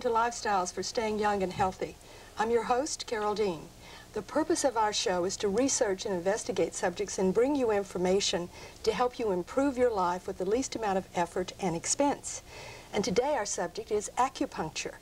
welcome to Lifestyles for Staying Young and Healthy. I'm your host, Carole Dean. The purpose of our show is to research and investigate subjects and bring you information to help you improve your life with the least amount of effort and expense. And today our subject is acupuncture.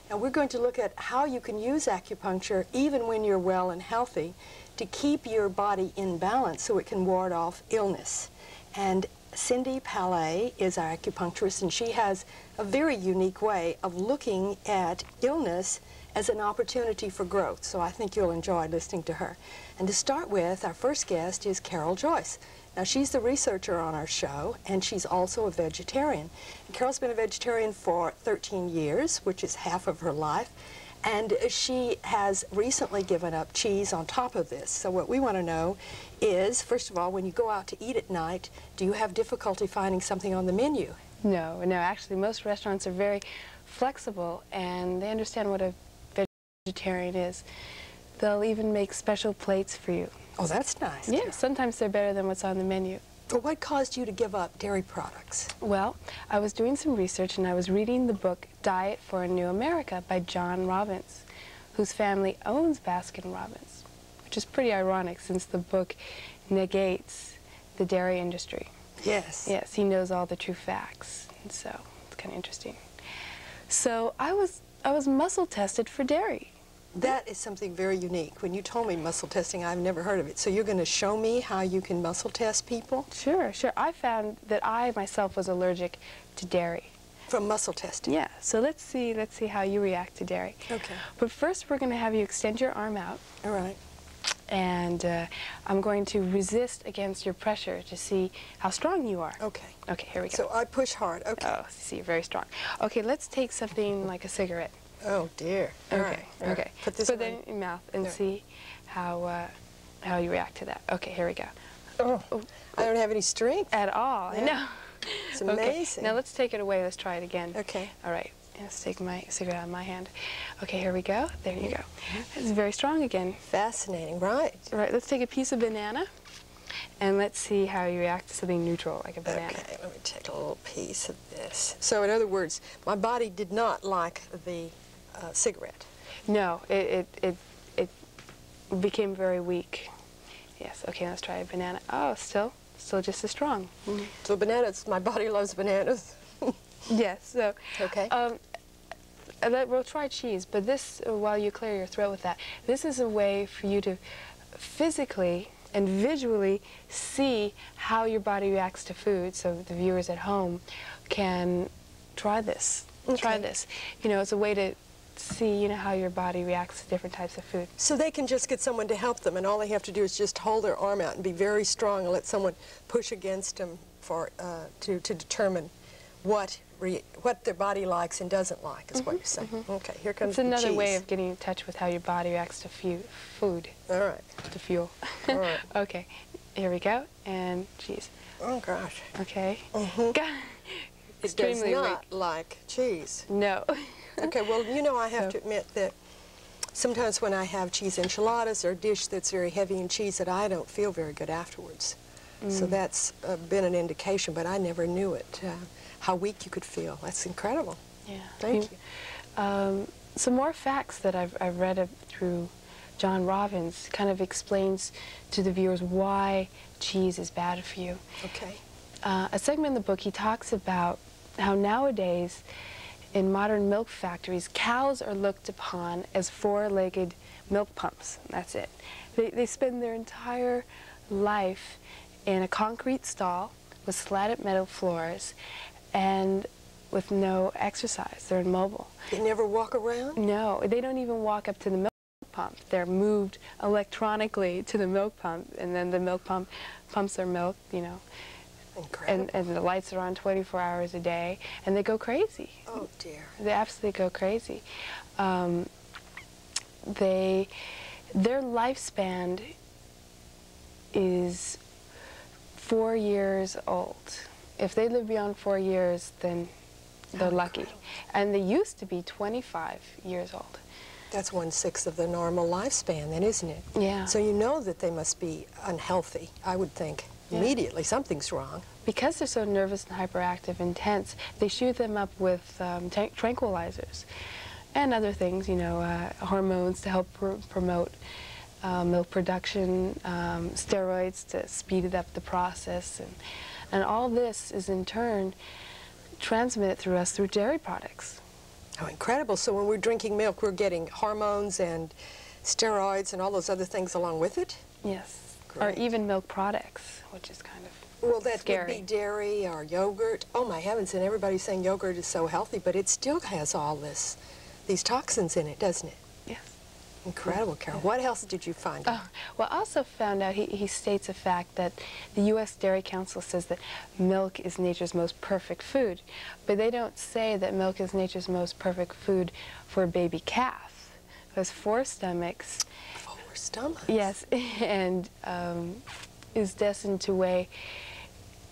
Now we're going to look at how you can use acupuncture even when you're well and healthy to keep your body in balance so it can ward off illness. And Cindy Palay is our acupuncturist, and she has a very unique way of looking at illness as an opportunity for growth. So I think you'll enjoy listening to her. And to start with, our first guest is Carole Joyce. Now she's the researcher on our show, and she's also a vegetarian. And Carole's been a vegetarian for 13 years, which is half of her life. And she has recently given up cheese on top of this. So what we want to know is, first of all, when you go out to eat at night, do you have difficulty finding something on the menu? No, actually most restaurants are very flexible and they understand what a vegetarian is. They'll even make special plates for you. Oh, that's nice. Yeah, sometimes they're better than what's on the menu. Well, what caused you to give up dairy products? Well, I was doing some research and I was reading the book Diet for a New America by John Robbins, whose family owns Baskin-Robbins, which is pretty ironic since the book negates the dairy industry. Yes. Yes, he knows all the true facts, and so it's kind of interesting. So I was muscle tested for dairy. That is something very unique. When you told me muscle testing, I've never heard of it. So you're going to show me how you can muscle test people? Sure. I found that I myself was allergic to dairy. From muscle testing? Yeah. So let's see how you react to dairy. Okay. But first we're going to have you extend your arm out. All right. And I'm going to resist against your pressure to see how strong you are. Okay. Okay, here we go. So I push hard. Okay. Oh, see, you're very strong. Okay, let's take something like a cigarette. Oh dear. All okay. right. Okay. Put it in your mouth and see how you react to that. Okay, here we go. Oh, I don't have any strength at all. Yeah. No. It's amazing. Okay. Now let's take it away. Let's try it again. Okay. All right. Let's take my cigarette out of my hand. Okay, here we go. There you go. It's very strong again. Fascinating, right? Right. Let's take a piece of banana, and let's see how you react to something neutral like a banana. Okay. Let me take a little piece of this. So in other words, my body did not like the cigarette. No, it became very weak. Yes. Okay, let's try a banana. Oh, still just as strong. Mm-hmm. So bananas, my body loves bananas. Yes. So okay. We'll try cheese, but this, while you clear your throat with that, this is a way for you to physically and visually see how your body reacts to food, so the viewers at home can try this. Okay. Try this. You know, it's a way to see, how your body reacts to different types of food. So they can just get someone to help them, and all they have to do is just hold their arm out and be very strong and let someone push against them to determine what their body likes and doesn't like, is what you're saying. Okay, here comes the cheese. It's another way of getting in touch with how your body reacts to food. All right. To fuel. All right. Okay, here we go, and cheese. Oh, gosh. Okay. It does not like cheese. No. Okay, well, I have to admit that sometimes when I have cheese enchiladas or a dish that's very heavy in cheese, that I don't feel very good afterwards. So that's been an indication, but I never knew it, how weak you could feel. That's incredible. Yeah. Thank you. Some more facts that I've read through John Robbins kind of explains to the viewers why cheese is bad for you. Okay. A segment in the book, he talks about how nowadays in modern milk factories, cows are looked upon as four-legged milk pumps. That's it. They spend their entire life in a concrete stall with slatted metal floors and with no exercise. They're immobile. They never walk around? No, they don't even walk up to the milk pump. They're moved electronically to the milk pump, and then the milk pump pumps their milk, Incredible. And the lights are on 24 hours a day, and they go crazy. Oh, dear. They absolutely go crazy. Their lifespan is 4 years old. If they live beyond 4 years, then they're lucky. And they used to be 25 years old. That's 1/6 of the normal lifespan, then, isn't it? Yeah. So you know that they must be unhealthy, I would think. Yeah. Immediately, something's wrong. Because they're so nervous and hyperactive and tense, they shoot them up with tranquilizers. and other things, you know, hormones to help promote milk production, steroids to speed up the process, and all this is in turn transmitted through us through dairy products. Oh, incredible. So when we're drinking milk, we're getting hormones and steroids and all those other things along with it? Yes. Great. Or even milk products, which is kind of well, that scary. would be dairy or yogurt. Oh my heavens, and everybody's saying yogurt is so healthy, but it still has all these toxins in it, doesn't it? Yes. Incredible, Carol. What else did you find out? Well, I also found out, he states a fact that the U.S. Dairy Council says that milk is nature's most perfect food, but they don't say that milk is nature's most perfect food for a baby calf, who has 4 stomachs. 4 stomachs? Yes, and is destined to weigh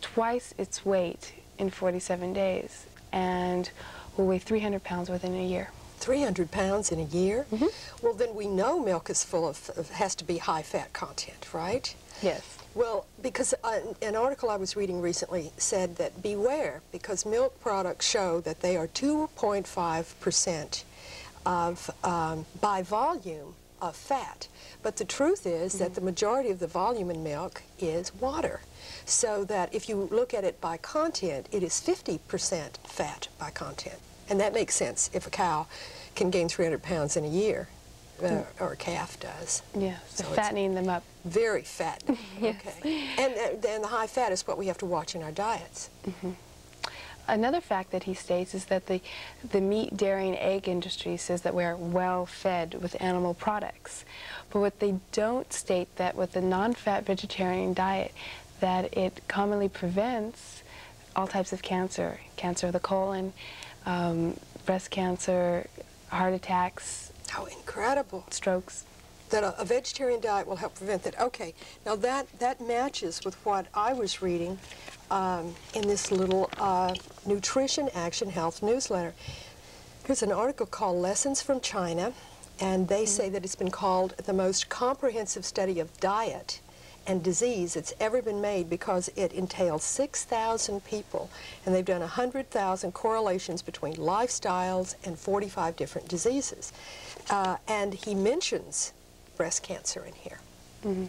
twice its weight in 47 days, and will weigh 300 pounds within a year. 300 pounds in a year? Mm-hmm. Well, then we know milk is full of has to be high fat content, right? Yes. Well, because an article I was reading recently said that beware, because milk products show that they are 2.5% of, by volume, of fat. But the truth is that the majority of the volume in milk is water. So that if you look at it by content, it is 50% fat by content. And that makes sense if a cow can gain 300 pounds in a year, or a calf does. Yeah, so fattening them up. Very fattening. Yes. Okay. And the high fat is what we have to watch in our diets. Mm-hmm. Another fact that he states is that the meat, dairy, and egg industry says that we're well fed with animal products. But what they don't state that with the non-fat vegetarian diet, that it commonly prevents all types of cancer, cancer of the colon, breast cancer, heart attacks. How incredible. Strokes. That a vegetarian diet will help prevent that. Okay, now that matches with what I was reading in this little Nutrition Action Health newsletter. Here's an article called Lessons from China, and they say that it's been called the most comprehensive study of diet and disease that's ever been made because it entails 6,000 people, and they've done 100,000 correlations between lifestyles and 45 different diseases. And he mentions breast cancer in here. Mm-hmm.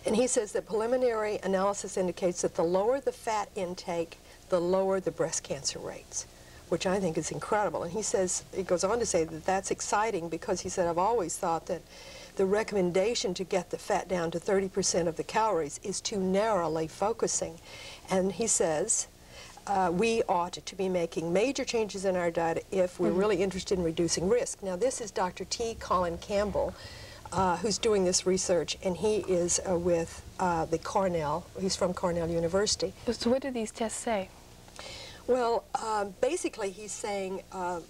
And he says that preliminary analysis indicates that the lower the fat intake, the lower the breast cancer rates, which I think is incredible. And he says, he goes on to say that that's exciting because he said, I've always thought that the recommendation to get the fat down to 30% of the calories is too narrowly focusing. And he says, we ought to be making major changes in our diet if we're really interested in reducing risk. Now, this is Dr. T. Colin Campbell, who's doing this research, and he is with the Cornell. He's from Cornell University. So what do these tests say? Well, basically, he's saying that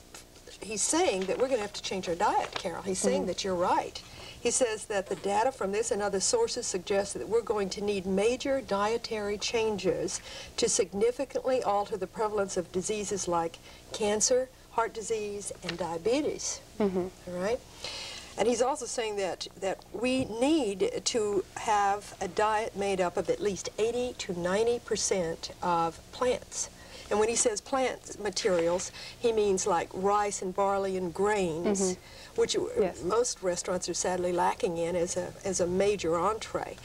we're going to have to change our diet, Carol. He's saying that you're right. He says that the data from this and other sources suggest that we're going to need major dietary changes to significantly alter the prevalence of diseases like cancer, heart disease, and diabetes. All right? And he's also saying that we need to have a diet made up of at least 80 to 90% of plants. And when he says plant materials, he means like rice and barley and grains, which most restaurants are sadly lacking in as a major entree.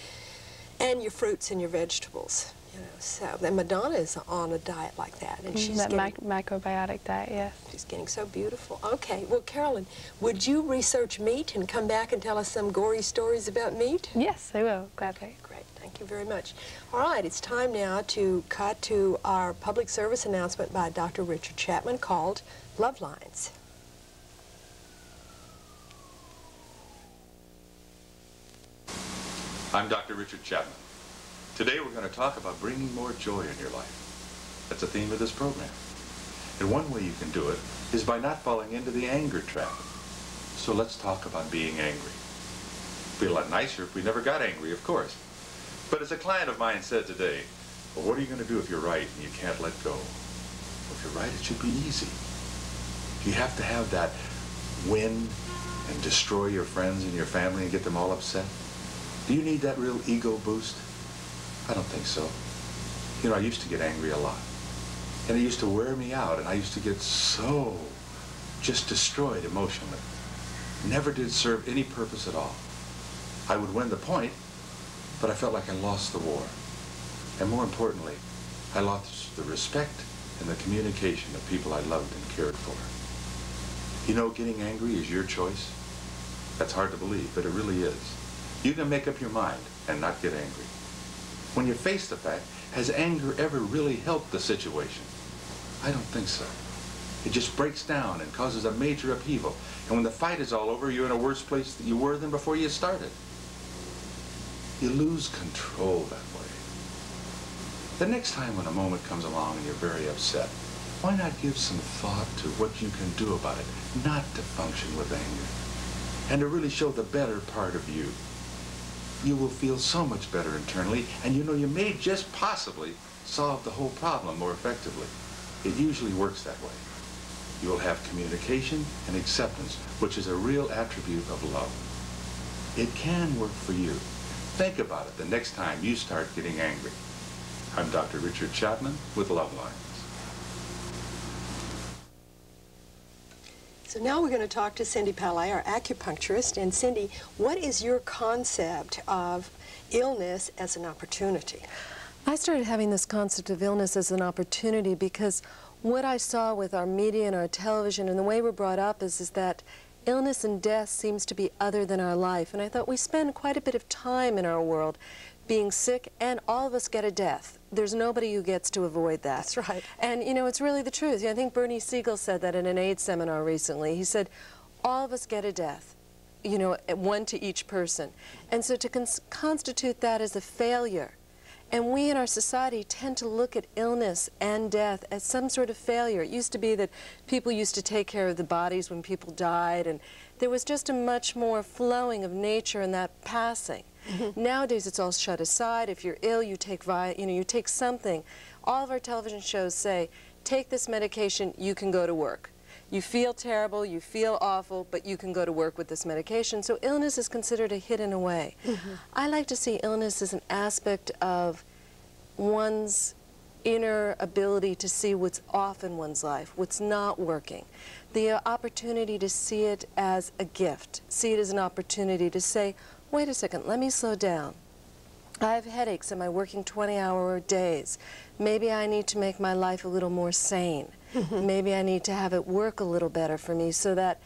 And your fruits and your vegetables. You know, so then Madonna is on a diet like that, and she's that macrobiotic diet, yes. She's getting so beautiful. Okay, well, Carolyn, would you research meat and come back and tell us some gory stories about meat? Yes, I will, gladly. Okay, great. Thank you very much. All right, it's time now to cut to our public service announcement by Dr. Richard Chapman called Love Lines. I'm Dr. Richard Chapman. Today we're going to talk about bringing more joy in your life. That's the theme of this program. And one way you can do it is by not falling into the anger trap. So let's talk about being angry. It'd be a lot nicer if we never got angry, of course. But as a client of mine said today, well, what are you going to do if you're right and you can't let go? Well, if you're right, it should be easy. You have to have that win and destroy your friends and your family and get them all upset. Do you need that real ego boost? I don't think so. You know, I used to get angry a lot. And it used to wear me out, and I used to get so just destroyed emotionally. Never did serve any purpose at all. I would win the point, but I felt like I lost the war. And more importantly, I lost the respect and the communication of people I loved and cared for. You know, getting angry is your choice. That's hard to believe, but it really is. You can make up your mind and not get angry. When you face the fact, has anger ever really helped the situation? I don't think so. It just breaks down and causes a major upheaval. And when the fight is all over, you're in a worse place than you were than before you started. You lose control that way. The next time when a moment comes along and you're very upset, why not give some thought to what you can do about it, not to function with anger, and to really show the better part of you. You will feel so much better internally, and you know you may just possibly solve the whole problem more effectively. It usually works that way. You will have communication and acceptance, which is a real attribute of love. It can work for you. Think about it the next time you start getting angry. I'm Dr. Richard Chapman with Love Lines. So now we're going to talk to Cindy Palay, our acupuncturist. And Cindy, what is your concept of illness as an opportunity? I started having this concept of illness as an opportunity because what I saw with our media and our television and the way we're brought up is that illness and death seems to be other than our life. And I thought we spend quite a bit of time in our world being sick, and all of us get a death. There's nobody who gets to avoid that. That's right. And, you know, it's really the truth. I think Bernie Siegel said that in an AIDS seminar recently. He said, all of us get a death, you know, one to each person. And so to constitute that as a failure, and we in our society tend to look at illness and death as some sort of failure. It used to be that people used to take care of the bodies when people died, and there was just a much more flowing of nature in that passing. Nowadays it's all shut aside. If you're ill, you take you take something. All of our television shows say, take this medication, you can go to work. You feel terrible, you feel awful, but you can go to work with this medication. So illness is considered a hidden away. I like to see illness as an aspect of one's inner ability to see what's off in one's life, what's not working. The opportunity to see it as a gift, see it as an opportunity to say, wait a second, let me slow down. I have headaches. Am I working 20-hour days? Maybe I need to make my life a little more sane. Maybe I need to have it work a little better for me so that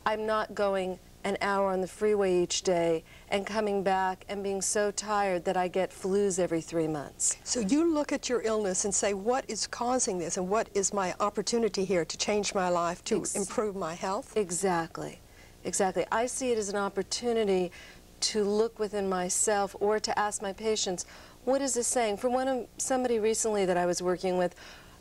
I'm not going an hour on the freeway each day and coming back and being so tired that I get flus every 3 months. So you look at your illness and say, what is causing this, and what is my opportunity here to change my life, to improve my health? Exactly. Exactly. I see it as an opportunity to look within myself or to ask my patients, what is this saying? For somebody recently that I was working with,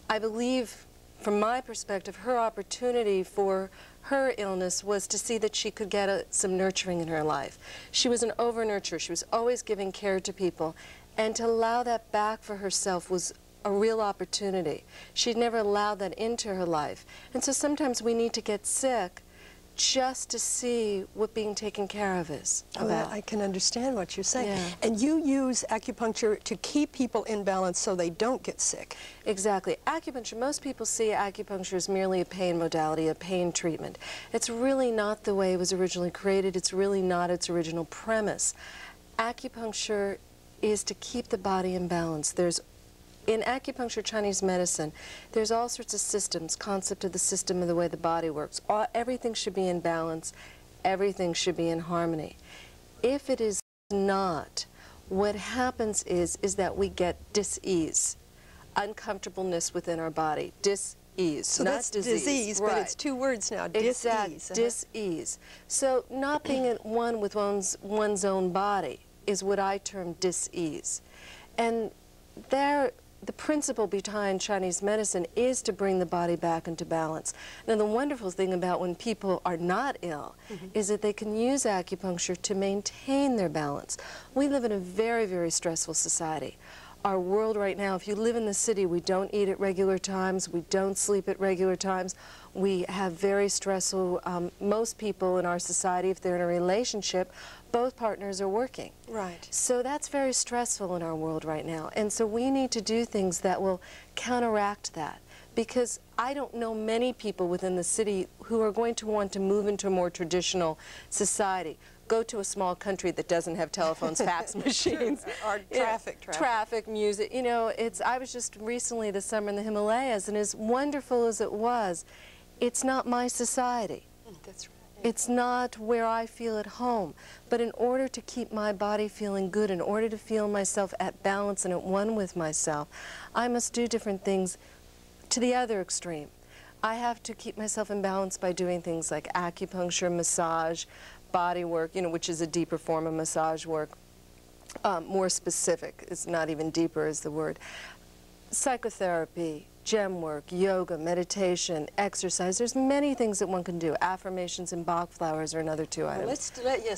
I believe, from my perspective, her opportunity for her illness was to see that she could get some nurturing in her life. She was an over-nurturer. She was always giving care to people. And to allow that back for herself was a real opportunity. She'd never allowed that into her life. And so sometimes we need to get sick just to see what being taken care of is about. I can understand what you're saying. Yeah. And you use acupuncture to keep people in balance so they don't get sick. Exactly. Acupuncture, most people see acupuncture as merely a pain modality, a pain treatment. It's really not the way it was originally created. It's really not its original premise. Acupuncture is to keep the body in balance. In acupuncture, Chinese medicine, there's all sorts of systems, concept of the system of the way the body works. Everything should be in balance. Everything should be in harmony. If it is not, what happens is that we get dis-ease, uncomfortableness within our body, dis-ease, so not that's disease, but it's two words now, dis-ease. Exactly, dis-ease. So not being at one with one's own body is what I term dis-ease. And the principle behind Chinese medicine is to bring the body back into balance. Now, the wonderful thing about when people are not ill is that they can use acupuncture to maintain their balance. We live in a very, very stressful society. Our world right now, if you live in the city, we don't eat at regular times, we don't sleep at regular times, we have very stressful, most people in our society, if they're in a relationship, both partners are working. Right. So that's very stressful in our world right now. And so we need to do things that will counteract that. because I don't know many people within the city who are going to want to move into a more traditional society. Go to a small country that doesn't have telephones, fax machines. Or traffic. Traffic, music. You know, I was just recently this summer in the Himalayas, and as wonderful as it was, it's not my society. That's right. It's not where I feel at home. But in order to keep my body feeling good, in order to feel myself at balance and at one with myself, I must do different things to the other extreme. I have to keep myself in balance by doing things like acupuncture, massage, body work, you know, which is a deeper form of massage work, more specific. It's not even deeper is the word. Psychotherapy, gem work, yoga, meditation, exercise. There's many things that one can do. Affirmations and Bach flowers are another two items.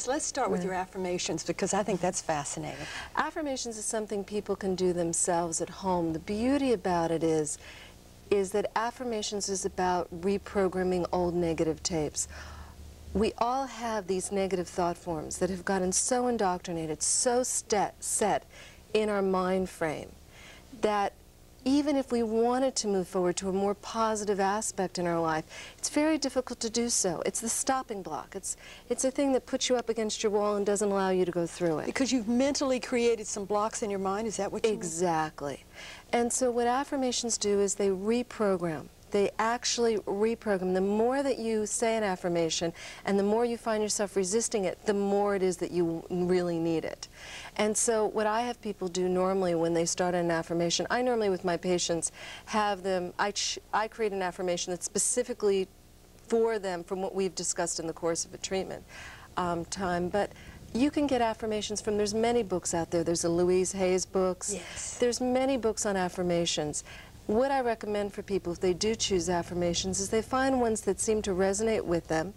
Let's start with your affirmations, because I think that's fascinating. Affirmations is something people can do themselves at home. The beauty about it is that affirmations is about reprogramming old negative tapes. We all have these negative thought forms that have gotten so indoctrinated, so set in our mind frame, that even if we wanted to move forward to a more positive aspect in our life, it's very difficult to do so. It's the stopping block. It's a thing that puts you up against your wall and doesn't allow you to go through it. Because you've mentally created some blocks in your mind, is that what you mean? Exactly. And so what affirmations do is they reprogram. They actually reprogram. The more that you say an affirmation and the more you find yourself resisting it, the more it is that you really need it. And so what I have people do normally when they start an affirmation, I normally with my patients have them, I create an affirmation that's specifically for them from what we've discussed in the course of a treatment time. But you can get affirmations from, there's many books out there. There's the Louise Hay's books. Yes. There's many books on affirmations. What I recommend for people, if they do choose affirmations, is they find ones that seem to resonate with them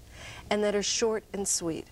and that are short and sweet.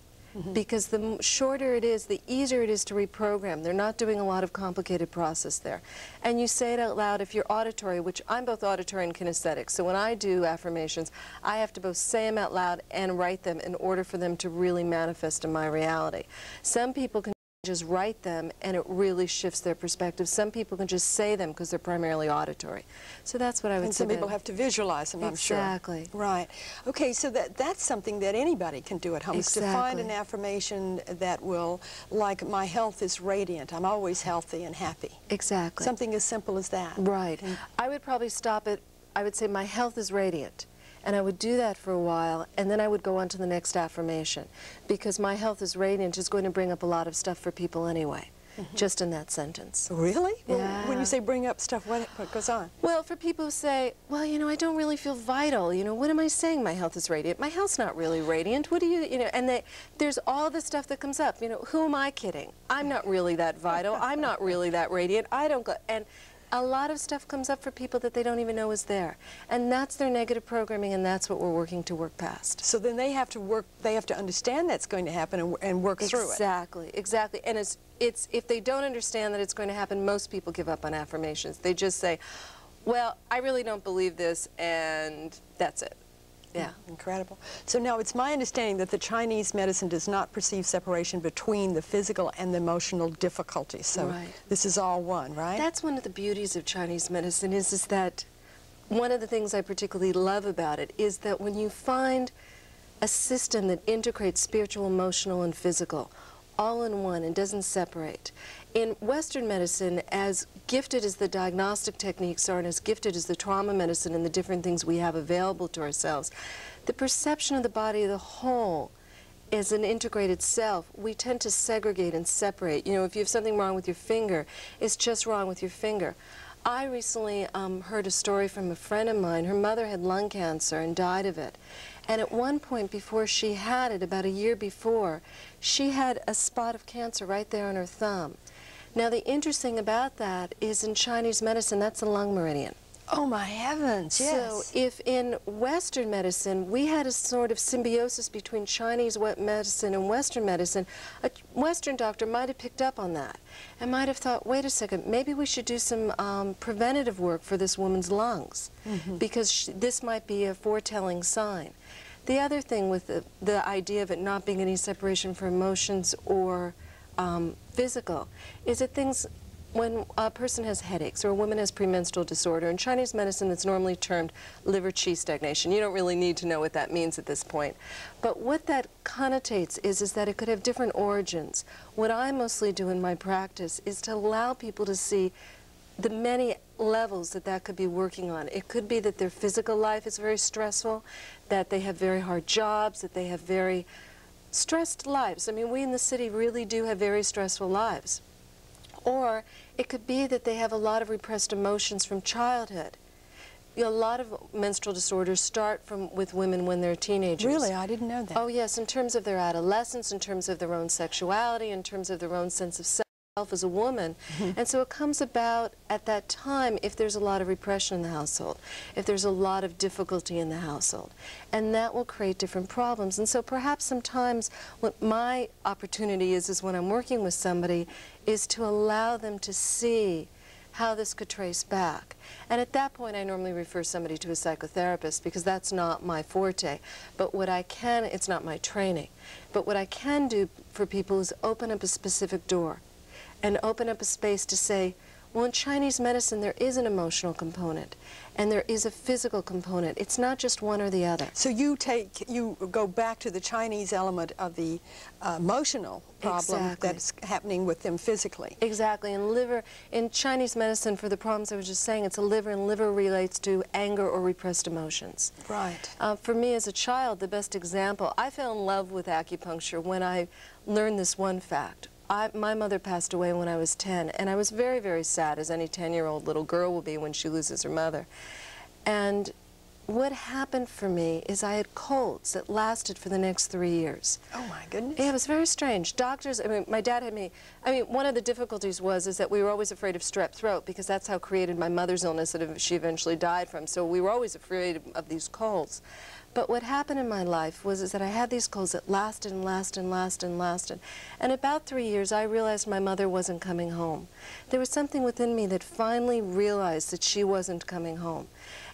Because the shorter it is, the easier it is to reprogram. They're not doing a lot of complicated process there. And you say it out loud if you're auditory, which I'm both auditory and kinesthetic. So when I do affirmations, I have to both say them out loud and write them in order for them to really manifest in my reality. Some people can just write them and it really shifts their perspective. Some people can just say them because they're primarily auditory. So that's what I would say. And some people have to visualize them, I'm sure. Exactly. Right. Okay, so that's something that anybody can do at home. Exactly. Is to find an affirmation that will, like, my health is radiant, I'm always healthy and happy. Exactly. Something as simple as that. Right. I would probably stop it, I would say my health is radiant. And I would do that for a while, and then I would go on to the next affirmation. Because my health is radiant is going to bring up a lot of stuff for people anyway, just in that sentence. Really? Yeah. Well, when you say bring up stuff, what goes on? Well, for people who say, well, you know, I don't really feel vital, you know, what am I saying my health is radiant? My health's not really radiant. What do you know, and there's all this stuff that comes up, you know, who am I kidding? I'm not really that vital. I'm not really that radiant. I don't go, and a lot of stuff comes up for people that they don't even know is there. And that's their negative programming, and that's what we're working to work past. So then they have to understand that's going to happen and work through it. Exactly, exactly. And it's if they don't understand that it's going to happen, most people give up on affirmations. They just say, well, I really don't believe this, and that's it. Yeah. Incredible. So now it's my understanding that the Chinese medicine does not perceive separation between the physical and the emotional difficulties. So Right. This is all one, right? That's one of the beauties of Chinese medicine is that one of the things I particularly love about it is that when you find a system that integrates spiritual, emotional, and physical all in one and doesn't separate. In Western medicine, as gifted as the diagnostic techniques are and as gifted as the trauma medicine and the different things we have available to ourselves, the perception of the body as a whole as an integrated self, we tend to segregate and separate. You know, if you have something wrong with your finger, it's just wrong with your finger. I recently heard a story from a friend of mine. Her mother had lung cancer and died of it. And at one point before she had it, about a year before, she had a spot of cancer right there on her thumb. Now the interesting about that is in Chinese medicine, that's a lung meridian. Oh my heavens, yes. So if in Western medicine we had a sort of symbiosis between Chinese medicine and Western medicine, a Western doctor might have picked up on that and might have thought, wait a second, maybe we should do some preventative work for this woman's lungs because this might be a foretelling sign. The other thing with the idea of it not being any separation for emotions or physical is that things when a person has headaches or a woman has premenstrual disorder, in Chinese medicine it's normally termed liver qi stagnation. You don't really need to know what that means at this point. But what that connotates is that it could have different origins. What I mostly do in my practice is to allow people to see the many levels that could be working on. It could be that their physical life is very stressful, that they have very hard jobs, that they have very stressed lives. I mean, we in the city really do have very stressful lives. Or it could be that they have a lot of repressed emotions from childhood. You know, a lot of menstrual disorders start with women when they're teenagers. Really? I didn't know that. Oh, yes, in terms of their adolescence, in terms of their own sexuality, in terms of their own sense of self as a woman. And so it comes about at that time if there's a lot of repression in the household, if there's a lot of difficulty in the household, and that will create different problems. And so perhaps sometimes what my opportunity is when I'm working with somebody is to allow them to see how this could trace back. And at that point I normally refer somebody to a psychotherapist because that's not my forte. But what I can, it's not my training, but what I can do for people is open up a specific door and open up a space to say, well, in Chinese medicine there is an emotional component and there is a physical component. It's not just one or the other. So you go back to the Chinese element of the emotional problem that's happening with them physically. Exactly. And in Chinese medicine, for the problems I was just saying, it's a liver, and liver relates to anger or repressed emotions. Right. For me as a child, the best example, I fell in love with acupuncture when I learned this one fact. My mother passed away when I was 10, and I was very, very sad, as any 10-year-old little girl will be when she loses her mother. And what happened for me is I had colds that lasted for the next 3 years. Oh, my goodness. Yeah, it was very strange. Doctors, I mean, my dad had me, one of the difficulties is that we were always afraid of strep throat because that's how created my mother's illness that she eventually died from. So we were always afraid of these colds. But what happened in my life is that I had these colds that lasted and lasted and lasted and lasted. And about 3 years, I realized my mother wasn't coming home. There was something within me that finally realized that she wasn't coming home.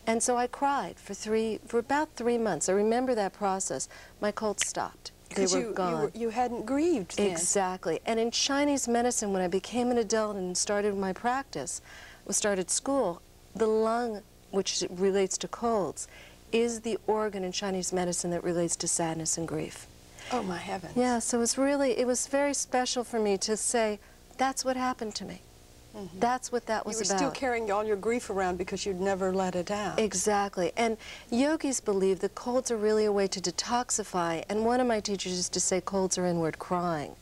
And so I cried for about 3 months. I remember that process. My colds stopped. They were gone. You hadn't grieved then. Exactly. And in Chinese medicine, when I became an adult and started my practice, started school, the lung, which relates to colds, is the organ in Chinese medicine that relates to sadness and grief. Oh, my heavens. Yeah, so it was very special for me to say, that's what happened to me. That's what that was about. You were still carrying all your grief around because you'd never let it out. Exactly. And yogis believe that colds are really a way to detoxify, and one of my teachers used to say colds are inward crying.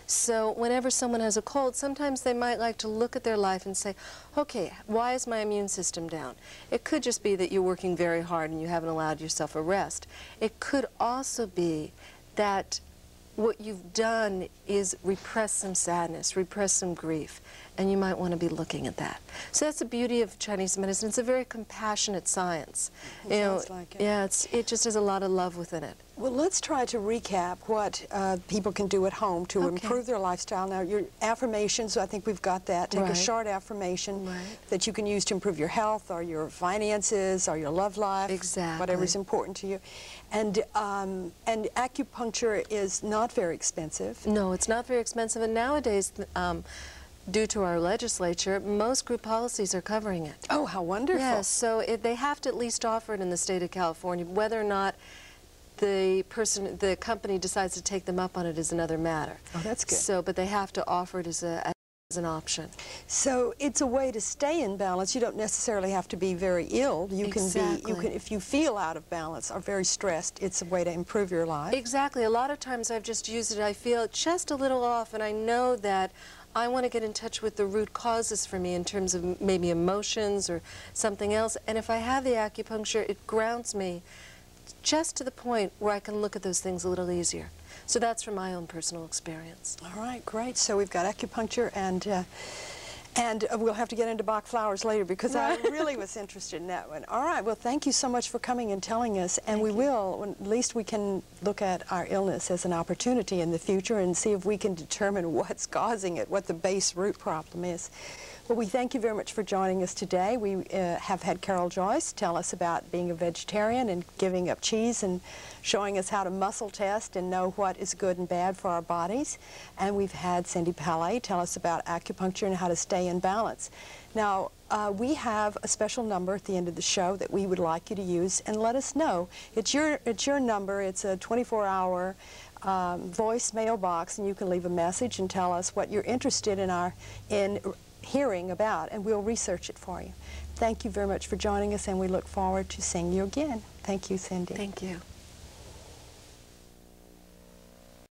So whenever someone has a cold, sometimes they might like to look at their life and say, okay, why is my immune system down? It could just be that you're working very hard and you haven't allowed yourself a rest. It could also be that what you've done is repress some sadness, repress some grief, and you might want to be looking at that. So that's the beauty of Chinese medicine. It's a very compassionate science. Sounds like it. Yeah, it just has a lot of love within it. Well, let's try to recap what people can do at home to improve their lifestyle. Now, your affirmations, I think we've got that. Take a short affirmation that you can use to improve your health or your finances or your love life. Exactly. Whatever's important to you. And acupuncture is not very expensive. No, it's not very expensive. And nowadays, due to our legislature, most group policies are covering it. Oh, how wonderful. Yes, so they have to at least offer it in the state of California. Whether or not the company decides to take them up on it is another matter. Oh, that's good. So, but they have to offer it as an option. So it's a way to stay in balance. You don't necessarily have to be very ill. You can if you feel out of balance or very stressed, it's a way to improve your life. Exactly. A lot of times I've just used it. I feel just a little off, and I know that I want to get in touch with the root causes for me in terms of maybe emotions or something else. And if I have the acupuncture, it grounds me just to the point where I can look at those things a little easier. So that's from my own personal experience. All right, great. So we've got acupuncture, and we'll have to get into Bach flowers later because I really was interested in that one. All right, well, thank you so much for coming and telling us, and at least we can look at our illness as an opportunity in the future and see if we can determine what's causing it, what the base root problem is. Well, we thank you very much for joining us today. We have had Carole Joyce tell us about being a vegetarian and giving up cheese and showing us how to muscle test and know what is good and bad for our bodies. And we've had Cindy Palay tell us about acupuncture and how to stay stay in balance. Now, we have a special number at the end of the show that we would like you to use, and let us know. It's your number. It's a 24-hour voicemail box, and you can leave a message and tell us what you're interested in hearing about, and we'll research it for you. Thank you very much for joining us, and we look forward to seeing you again. Thank you, Cindy. Thank you.